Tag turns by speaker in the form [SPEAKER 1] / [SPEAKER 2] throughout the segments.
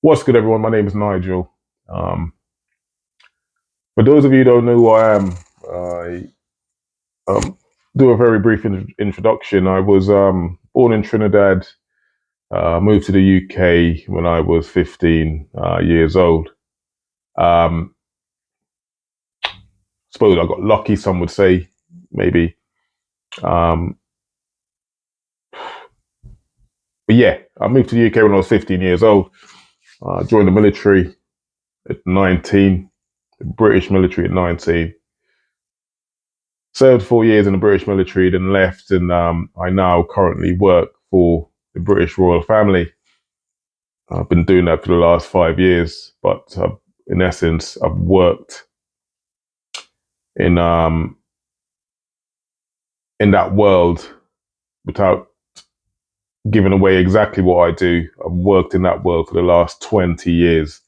[SPEAKER 1] What's good, everyone? My name is Nigel. Um, for those of you who don't know who I am, I do a very brief introduction. I was born in Trinidad, moved to the UK when I was 15 years old. Um, suppose I got lucky, some would say, maybe. Um, but yeah, I moved to the UK when I was 15 years old. Joined the military at 19, the British military at 19. Served 4 years in the British military, then left, and I now currently work for the British royal family. I've been doing that for the last 5 years, but in essence, I've worked in um, in that world without giving away exactly what I do. I've worked in that world for the last 20 years.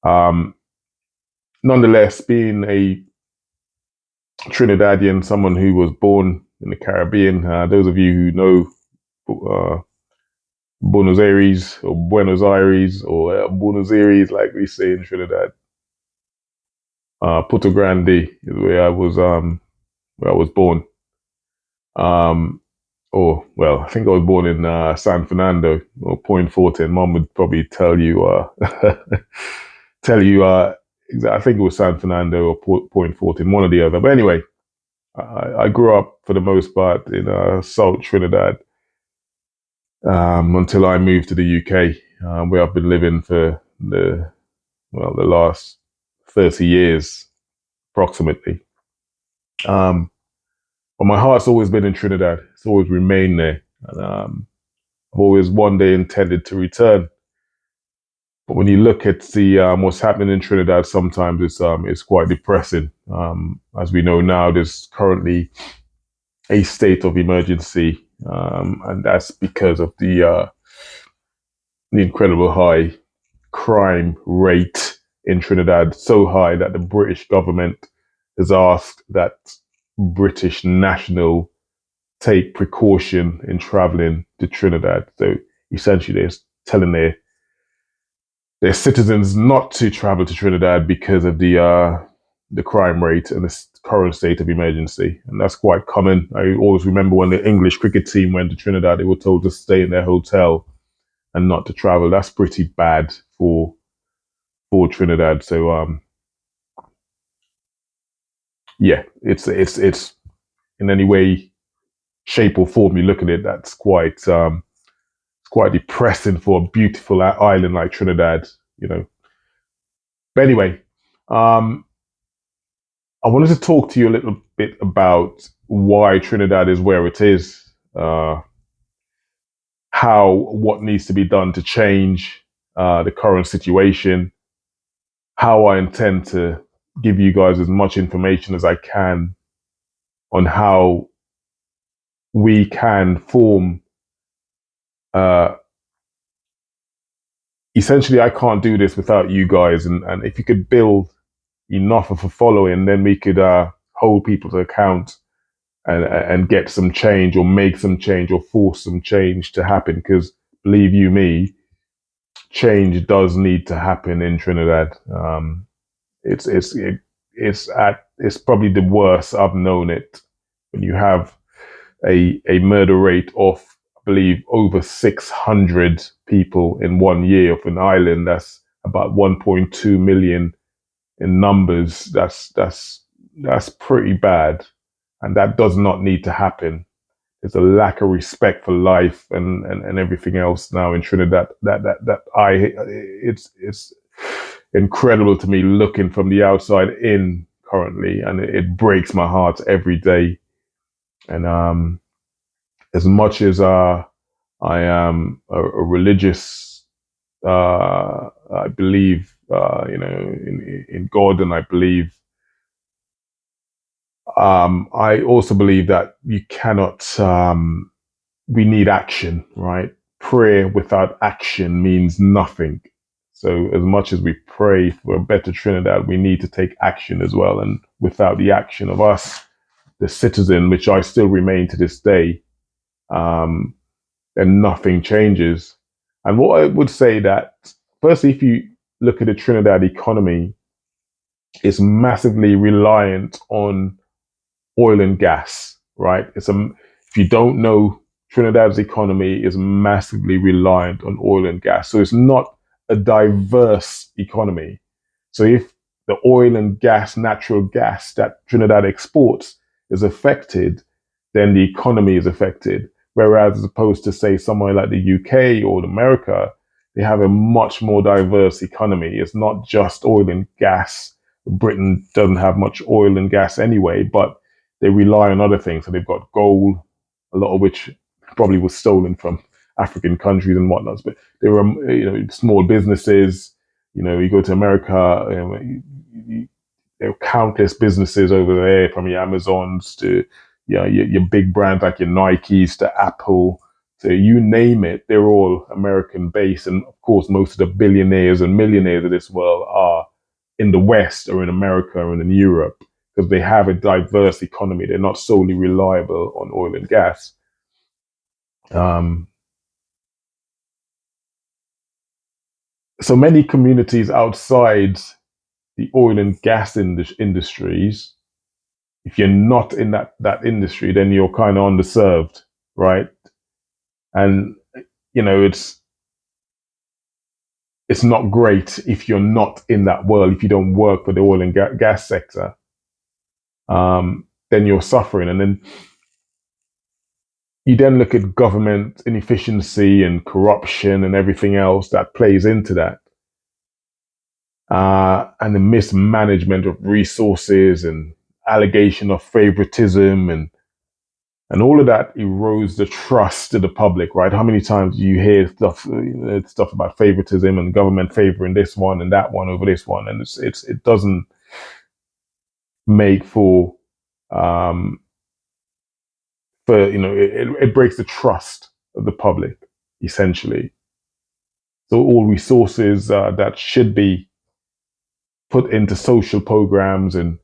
[SPEAKER 1] Um, Nonetheless, being a Trinidadian, someone who was born in the Caribbean, those of you who know Buenos Aires, or Buenos Aires, like we say in Trinidad. Puerto Grande is where I was born. Um, or well, I think I was born in San Fernando or Point Fortin. Mom would probably tell you tell you I think it was San Fernando or Point Fortin, one or the other. But anyway, I grew up for the most part in South Trinidad until I moved to the UK, where I've been living for the last 30 years approximately. Um, but my heart's always been in Trinidad. It's always remained there. And I've always one day intended to return. But when you look at the what's happening in Trinidad, sometimes it's quite depressing. As we know now, there's currently a state of emergency, and that's because of the incredible high crime rate in Trinidad, so high that the British government has asked that British national take precaution in traveling to Trinidad. So essentially, they're telling their citizens not to travel to Trinidad because of the crime rate and the current state of emergency, and that's quite common. I always remember when the English cricket team went to Trinidad, they were told to stay in their hotel and not to travel. That's pretty bad for Trinidad. So yeah, it's in any way, shape, or form you look at it, that's it's quite depressing for a beautiful island like Trinidad, you know. But anyway, um, I wanted to talk to you a little bit about why Trinidad is where it is, what needs to be done to change the current situation, how I intend to give you guys as much information as I can on how we can form. Uh, Essentially, I can't do this without you guys, and if you could build enough of a following, then we could hold people to account and get some change, or make some change, or force some change to happen. Because believe you me, change does need to happen in Trinidad. It's it's it, it's probably the worst I've known it when you have a murder rate of, I believe, over 600 people in 1 year of an island that's about 1.2 million in numbers. That's pretty bad, and that does not need to happen. There's a lack of respect for life and everything else now in Trinidad. That I it's incredible to me looking from the outside in currently, and it breaks my heart every day. And as much as I am a religious, I believe in God, and I believe I also believe that you cannot. We need action, right? Prayer without action means nothing. So as much as we pray for a better Trinidad, we need to take action as well. And without the action of us, the citizen, which I still remain to this day, um, then nothing changes. And what I would say that firstly, if you look at the Trinidad economy, it's massively reliant on oil and gas, right? If you don't know, Trinidad's economy is massively reliant on oil and gas. So it's not a diverse economy. So if the oil and gas, natural gas that Trinidad exports is affected, then the economy is affected. Whereas as opposed to say somewhere like the UK or America, they have a much more diverse economy. It's not just oil and gas. Britain doesn't have much oil and gas anyway, but they rely on other things. So they've got gold, a lot of which probably was stolen from African countries and whatnot. But there were, small businesses. You go to America, there are countless businesses over there, from your Amazons to your big brands like your Nikes to Apple. So you name it, they're all American based. And of course, most of the billionaires and millionaires of this world are in the West or in America or in Europe, because they have a diverse economy. They're not solely reliable on oil and gas. Um, so many communities outside the oil and gas industries, if you're not in that industry, then you're kind of underserved, right? And it's not great if you're not in that world. If you don't work for the oil and gas sector, then you're suffering. And then you then look at government inefficiency and corruption and everything else that plays into that, and the mismanagement of resources and allegation of favoritism, and all of that erodes the trust of the public, right? How many times do you hear stuff about favoritism and government favoring this one and that one over this one, and it doesn't make um, it breaks the trust of the public, essentially. So all resources that should be put into social programs and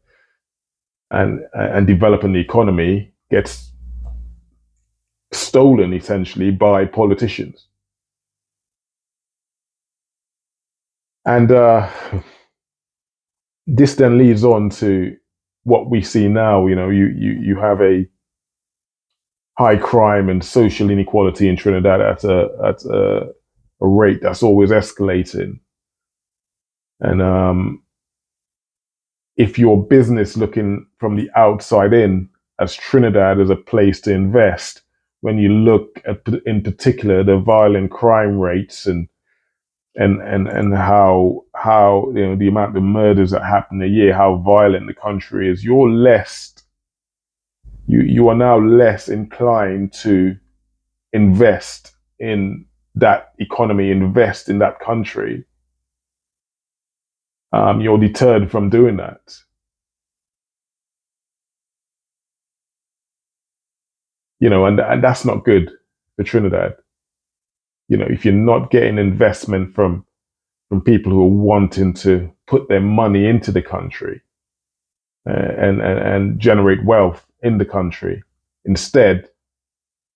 [SPEAKER 1] developing the economy gets stolen, essentially, by politicians. And this then leads on to what we see now. You have a high crime and social inequality in Trinidad at a rate that's always escalating. And if your business looking from the outside in as Trinidad as a place to invest, when you look at, in particular, the violent crime rates and how the amount of murders that happen a year, how violent the country is, you are now less inclined to invest in that economy, invest in that country. You're deterred from doing that. And that's not good for Trinidad. If you're not getting investment from people who are wanting to put their money into the country, and generate wealth in the country. Instead,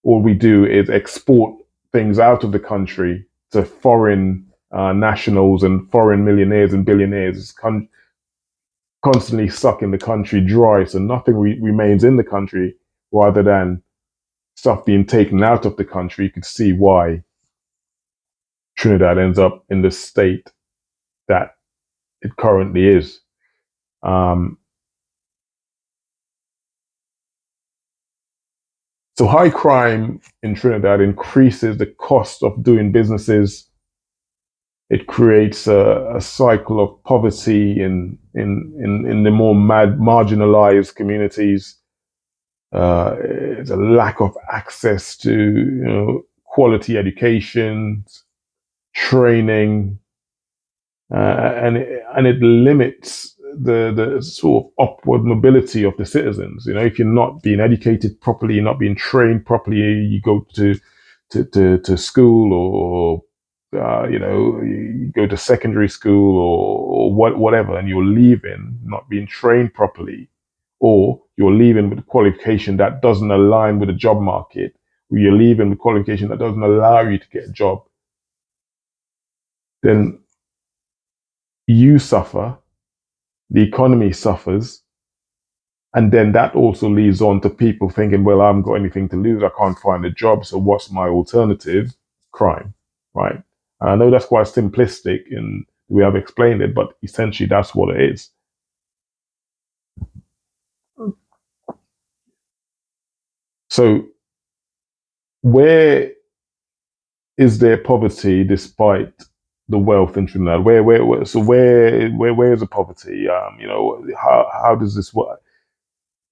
[SPEAKER 1] all we do is export things out of the country to foreign nationals and foreign millionaires and billionaires, constantly sucking the country dry. So nothing remains in the country, rather than stuff being taken out of the country. You can see why Trinidad ends up in the state that it currently is. Um, so high crime in Trinidad increases the cost of doing businesses. It creates a cycle of poverty in the more marginalized communities. It's a lack of access to quality education, training, and it limits the sort of upward mobility of the citizens. If you're not being educated properly, you're not being trained properly, you go to school, or you go to secondary school, or whatever, and you're leaving not being trained properly, or you're leaving with a qualification that doesn't align with the job market, or you're leaving with a qualification that doesn't allow you to get a job, then you suffer, the economy suffers, and then that also leads on to people thinking, well, I haven't got anything to lose. I can't find a job. So what's my alternative? Crime, right? And I know that's quite simplistic in the way I've explained it, but essentially that's what it is. So where is there poverty despite the wealth in Trinidad? Where is the poverty? How does this work?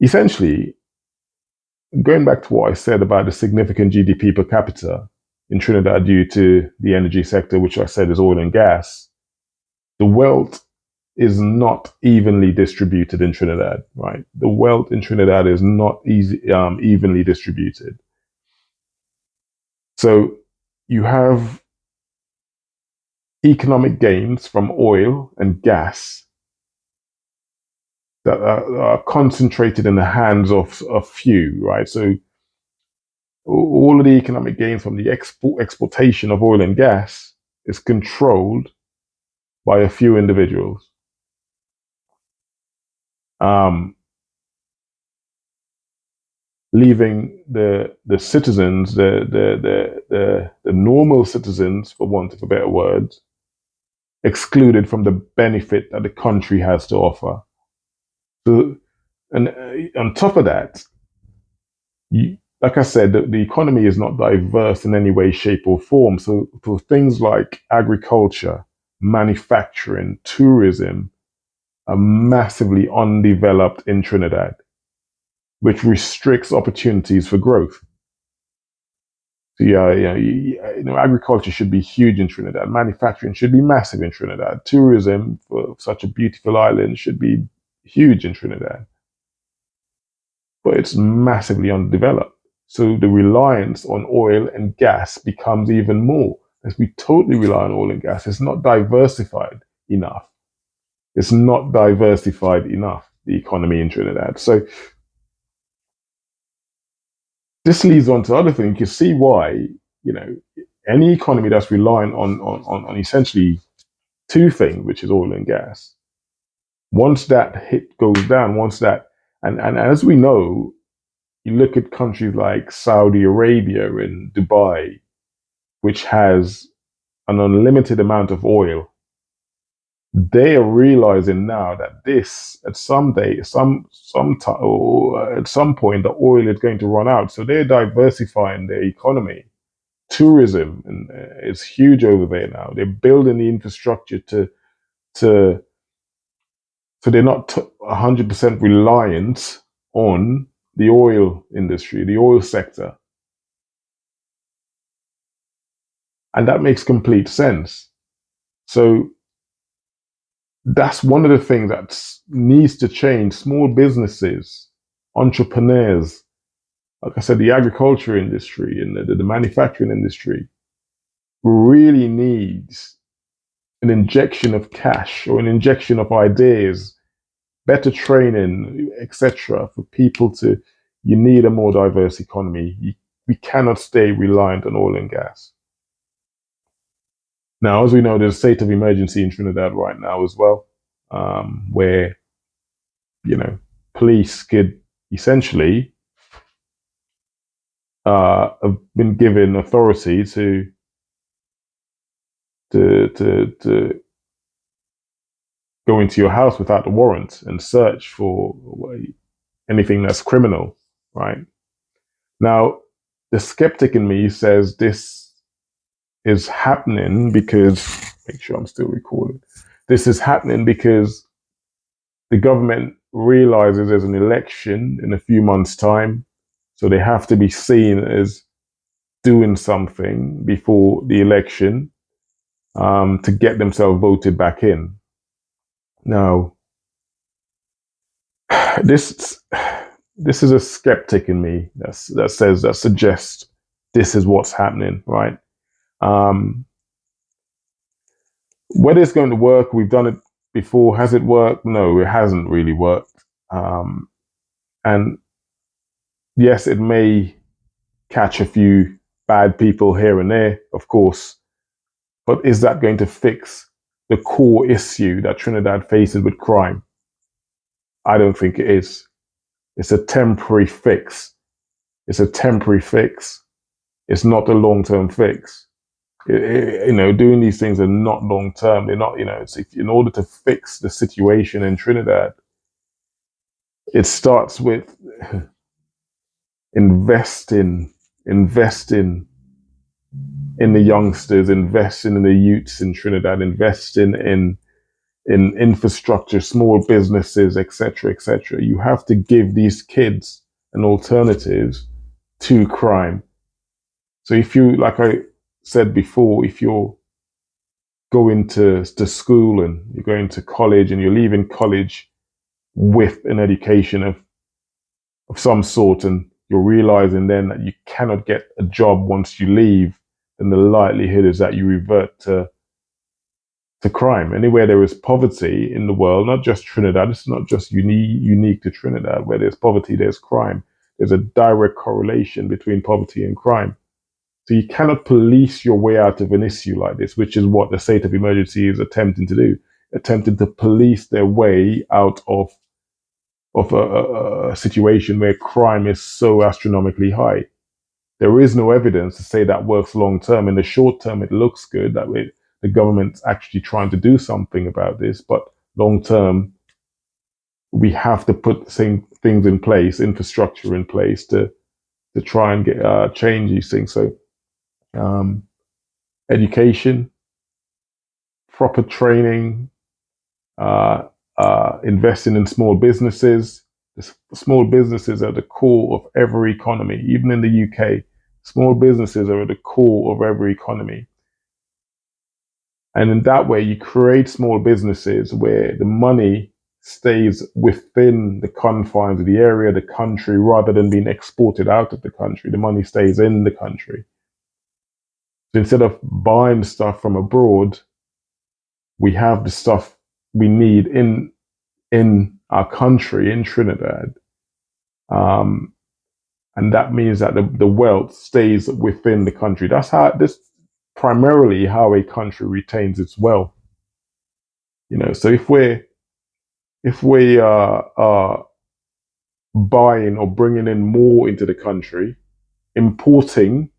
[SPEAKER 1] Essentially, going back to what I said about the significant GDP per capita in Trinidad due to the energy sector, which I said is oil and gas, the wealth is not evenly distributed in Trinidad, right? The wealth in Trinidad is not evenly distributed. So you have economic gains from oil and gas that are concentrated in the hands of a few, right? So all of the economic gains from the exportation of oil and gas is controlled by a few individuals. Um, Leaving the citizens, the normal citizens, for want of a better word, excluded from the benefit that the country has to offer. So, and on top of that, like I said, the economy is not diverse in any way, shape, or form. So for things like agriculture, manufacturing, tourism are massively undeveloped in Trinidad, which restricts opportunities for growth. So agriculture should be huge in Trinidad. Manufacturing should be massive in Trinidad. Tourism for such a beautiful island should be huge in Trinidad, but it's massively undeveloped. So the reliance on oil and gas becomes even more. As we totally rely on oil and gas, it's not diversified enough. It's not diversified enough, the economy in Trinidad. So this leads on to other things. You can see why, you know, any economy that's relying on essentially two things, which is oil and gas, once that hit goes down, and as we know, you look at countries like Saudi Arabia and Dubai, which has an unlimited amount of oil, they are realizing now that this at some day, some time, or at some point, the oil is going to run out. So they're diversifying their economy. Tourism is huge over there now. They're building the infrastructure to so they're not 100% reliant on the oil industry, the oil sector, and that makes complete sense. So that's one of the things that needs to change. Small businesses, entrepreneurs, like I said, the agriculture industry and the manufacturing industry really needs an injection of cash or an injection of ideas, better training, etc. for people to. You need a more diverse economy. We cannot stay reliant on oil and gas. Now, as we know, there's a state of emergency in Trinidad right now as well, where you know police could essentially have been given authority to go into your house without a warrant and search for anything that's criminal, right? Now, the skeptic in me says this is happening because, make sure I'm still recording. This is happening because the government realizes there's an election in a few months' time, so they have to be seen as doing something before the election to get themselves voted back in. Now, this this is a skeptic in me that suggests this is what's happening, right? Um, Whether it's going to work, we've done it before. Has it worked? No, it hasn't really worked. Um, and yes, it may catch a few bad people here and there, of course, but is that going to fix the core issue that Trinidad faces with crime. I don't think it is. It's a temporary fix. It's a temporary fix. It's not a long-term fix. Doing these things are not long-term. They're not, in order to fix the situation in Trinidad, it starts with investing in the youngsters, investing in the youths in Trinidad, investing in infrastructure, small businesses, etc., etc. You have to give these kids an alternative to crime. So if you, like I said before, if you're going to school and you're going to college and you're leaving college with an education of some sort, and you're realizing then that you cannot get a job once you leave, then the likelihood is that you revert to crime. Anywhere there is poverty in the world, not just Trinidad, it's not just unique to Trinidad. Where there's poverty, there's crime. There's a direct correlation between poverty and crime. So you cannot police your way out of an issue like this, which is what the state of emergency is attempting to do, attempting to police their way out of a situation where crime is so astronomically high. There is no evidence to say that works long term. In the short term, it looks good that the government's actually trying to do something about this, but long term, we have to put things in place, infrastructure in place to try and get change these things. So, education, proper training, investing in small businesses. Small businesses are the core of every economy. Even in the UK, small businesses are at the core of every economy. And in that way, you create small businesses where the money stays within the confines of the area, the country, rather than being exported out of the country. The money stays in the country. So instead of buying stuff from abroad, we have the stuff we need in our country, in Trinidad. And that means that the wealth stays within the country. That's how this primarily how a country retains its wealth. So if we are buying or bringing in more into the country, importing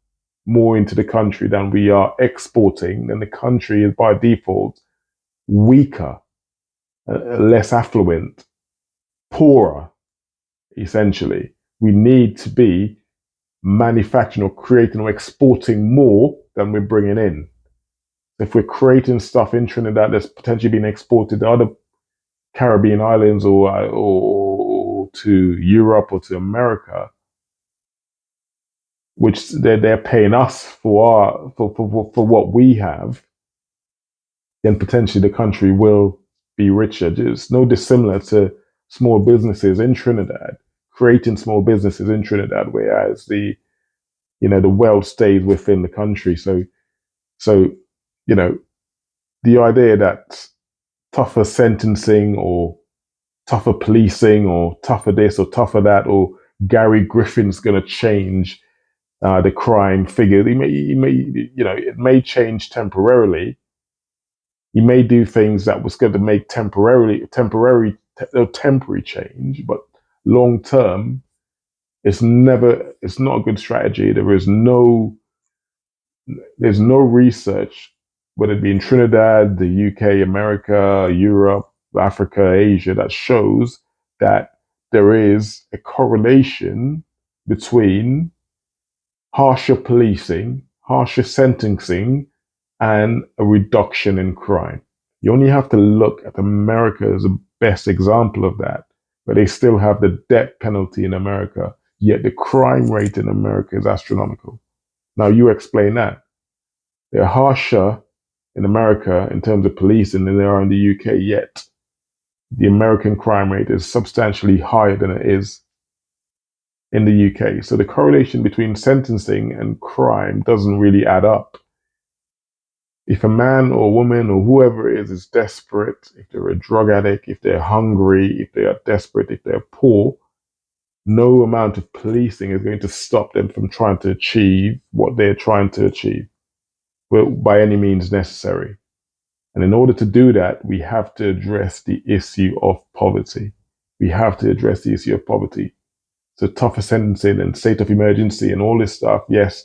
[SPEAKER 1] more into the country than we are exporting, then the country is by default weaker, less affluent, poorer, essentially. We need to be manufacturing or creating or exporting more than we're bringing in. If we're creating stuff in Trinidad that's potentially being exported to other Caribbean islands or to Europe or to America, which they're paying us for what we have, then potentially the country will be richer. It's no dissimilar to small businesses in Trinidad, creating small businesses in Trinidad, whereas the wealth stays within the country. So the idea that tougher sentencing or tougher policing or tougher this or tougher that, or Gary Griffin's going to change the crime figure. It may change temporarily. He may do things that was going to make temporary change, but long term, it's not a good strategy. There's no research, whether it be in Trinidad, the UK, America, Europe, Africa, Asia, that shows that there is a correlation between harsher policing, harsher sentencing, and a reduction in crime. You only have to look at America as the best example of that, where they still have the death penalty in America, yet the crime rate in America is astronomical. Now, you explain that. They're harsher in America in terms of policing than they are in the UK, yet the American crime rate is substantially higher than it is in the UK. So the correlation between sentencing and crime doesn't really add up. If a man or woman or whoever it is desperate, if they're a drug addict, if they're hungry, if they are desperate, if they're poor, no amount of policing is going to stop them from trying to achieve what they're trying to achieve, by any means necessary. And in order to do that, we have to address the issue of poverty. We have to address the issue of poverty. So tougher sentencing and state of emergency and all this stuff, yes,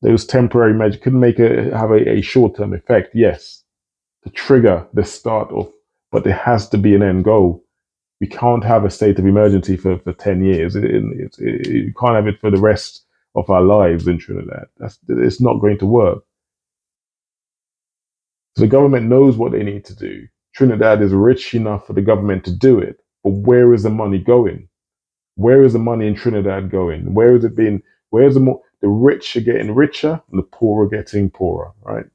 [SPEAKER 1] those temporary measures could have a short-term effect, yes, to trigger the start of, but there has to be an end goal. We can't have a state of emergency for 10 years. You can't have it for the rest of our lives in Trinidad. It's not going to work. So the government knows what they need to do. Trinidad is rich enough for the government to do it, but where is the money going? Where is the money in Trinidad going? Where is it being? Where's the rich are getting richer and the poor are getting poorer, right?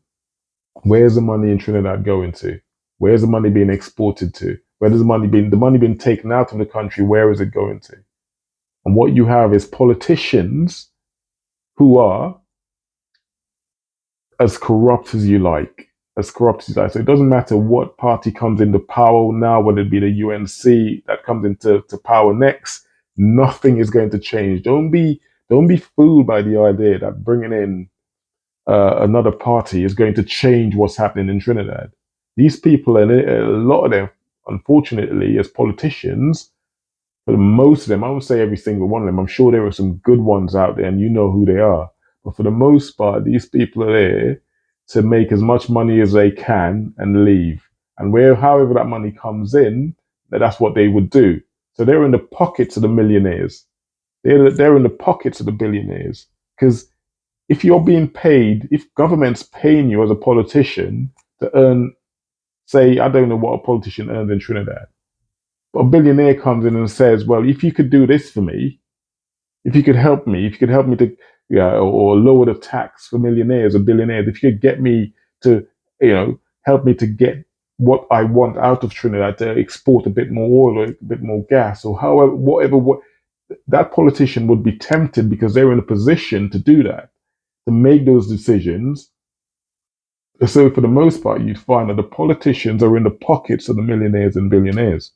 [SPEAKER 1] Where's the money in Trinidad going to? Where's the money being exported to? Where does the money being taken out of the country? Where is it going to? And what you have is politicians who are as corrupt as you like, as corrupt as you like. So it doesn't matter what party comes into power now, whether it be the UNC that comes into power next, nothing is going to change. Don't be fooled by the idea that bringing in another party is going to change what's happening in Trinidad. These people, and a lot of them, unfortunately, as politicians, for most of them, I would say every single one of them, I'm sure there are some good ones out there and you know who they are. But for the most part, these people are there to make as much money as they can and leave. And however that money comes in, that's what they would do. So they're in the pockets of the millionaires. They're in the pockets of the billionaires. Because if you're being paid, if government's paying you as a politician to earn, say, I don't know what a politician earns in Trinidad, but a billionaire comes in and says, well, if you could do this for me, if you could help me, if you could help me to, yeah, or lower the tax for millionaires or billionaires, if you could get me to, help me to get what I want out of Trinidad, to export a bit more oil or a bit more gas or however, what that politician would be tempted because they're in a position to do that, to make those decisions. So for the most part, you'd find that the politicians are in the pockets of the millionaires and billionaires.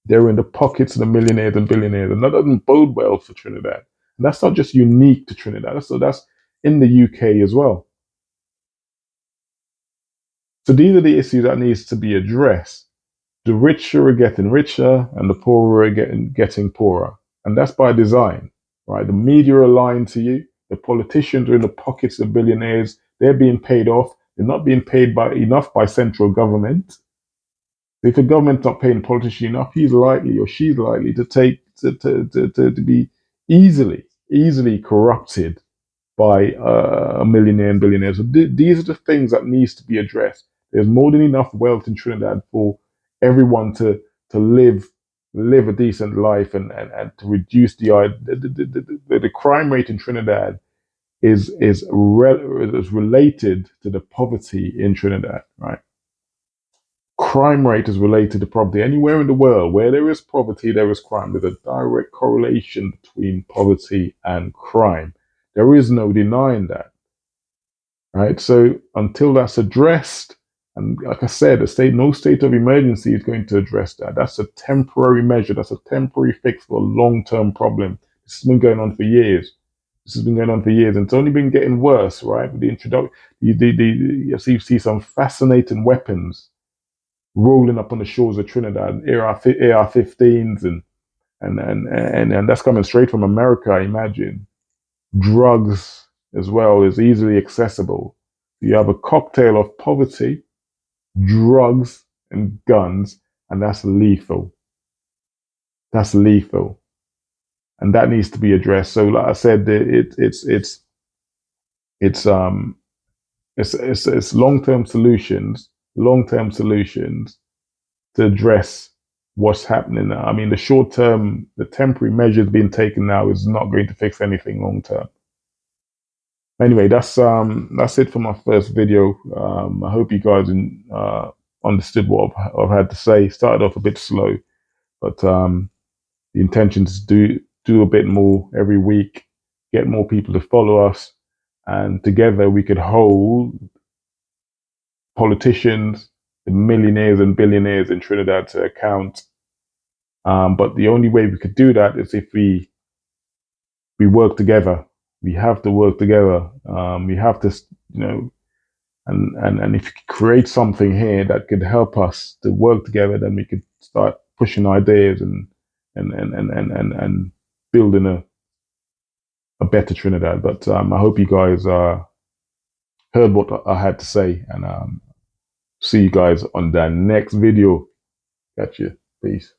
[SPEAKER 1] They're in the pockets of the millionaires and billionaires, and that doesn't bode well for Trinidad. And that's not just unique to Trinidad. So that's in the UK as well. So these are the issues that needs to be addressed. The richer are getting richer, and the poorer are getting poorer, and that's by design, right? The media are lying to you. The politicians are in the pockets of billionaires. They're being paid off. They're not being paid enough by central government. If the government's not paying a politician enough, he's likely or she's likely to be easily corrupted by a millionaire and billionaires. So these are the things that needs to be addressed. There's more than enough wealth in Trinidad for everyone to live a decent life and to reduce the crime rate in Trinidad is related to the poverty in Trinidad, right? Crime rate is related to poverty. Anywhere in the world where there is poverty, there is crime. There's a direct correlation between poverty and crime. There is no denying that, right? So until that's addressed, and like I said, no state of emergency is going to address that. That's a temporary measure. That's a temporary fix for a long-term problem. This has been going on for years. This has been going on for years, and it's only been getting worse, right? With the introduction, you see some fascinating weapons rolling up on the shores of Trinidad, AR-15s, and that's coming straight from America, I imagine. Drugs as well is easily accessible. You have a cocktail of poverty, drugs, and guns, and that's lethal. That's lethal, and that needs to be addressed. So, like I said, it's long term solutions to address what's happening now. I mean, the temporary measures being taken now is not going to fix anything long term. Anyway, that's it for my first video. I hope you guys understood what I've had to say. Started off a bit slow, but the intention is to do a bit more every week, get more people to follow us, and together we could hold politicians, the millionaires and billionaires in Trinidad to account. But the only way we could do that is if we work together. We have to work together. We have to, And if you could create something here that could help us to work together, then we could start pushing ideas and building a better Trinidad. But I hope you guys heard what I had to say, and see you guys on the next video. Catch you. Peace.